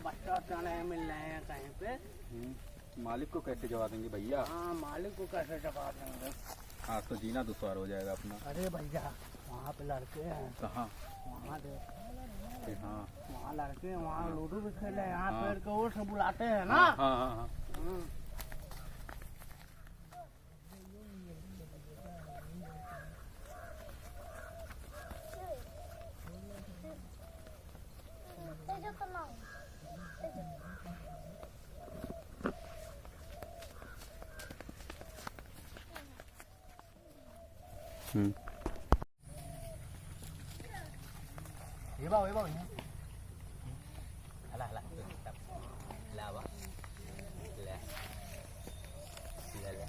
बच्चा उच्चा नहीं मिल रहे हैं कहीं पे। मालिक को कैसे जवाब देंगे भैया? हाँ, मालिक को कैसे जवाब देंगे? आज तो जीना दुश्वार हो जाएगा अपना। अरे भैया, वहाँ पे लड़के हैं। कहाँ? वहाँ देख, हाँ वहाँ लड़के, वहाँ लूडो भी खेले। यहाँ पेड़ के ओर से बुलाते हैं ना। हाँ हाँ हाँ। ये बाव हला हला लावा ले ले ले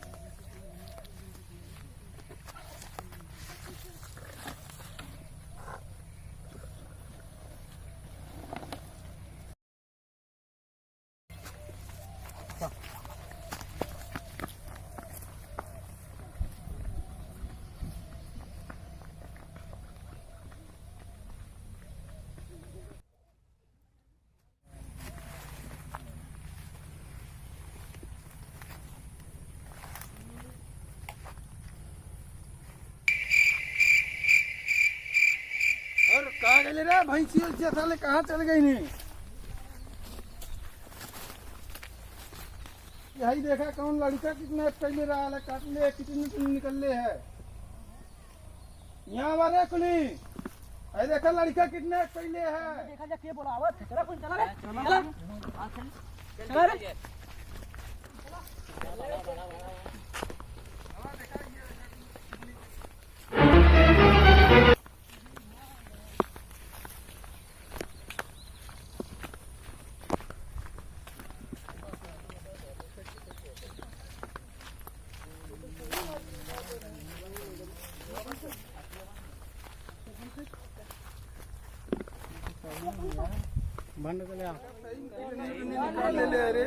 और कहाँ गए रे भैंसी उलसिया साले, कहाँ चल गई नहीं? यही देखा कौन लड़का कितना पहले रहा है, काट ले कितने निकल ले है यहाँ वाले कुली। अरे देखा लड़का कितने पहले है। देखा जा के बोलावत चला कौन चला रे चला चला रे बंद कर लिया। निकाल ले अरे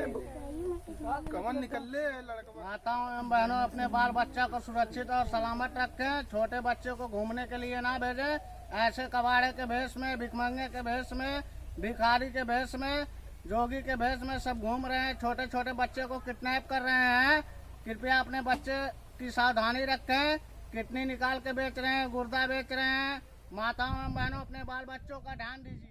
कमन निकल ले लड़का। माताओं एवं बहनों, अपने बाल बच्चा को सुरक्षित और सलामत रखें। छोटे बच्चे को घूमने के लिए ना भेजें। ऐसे कबाड़े के भेष में, भिखमंगे के भेष में, भिखारी के भेष में, जोगी के भेष में सब घूम रहे हैं। छोटे छोटे बच्चे को किडनैप कर रहे हैं। कृपया अपने बच्चे की सावधानी रखें। किडनी निकाल के बेच रहे हैं, गुर्दा बेच रहे हैं। माताओं एवं बहनों, अपने बाल बच्चों का ध्यान दीजिए।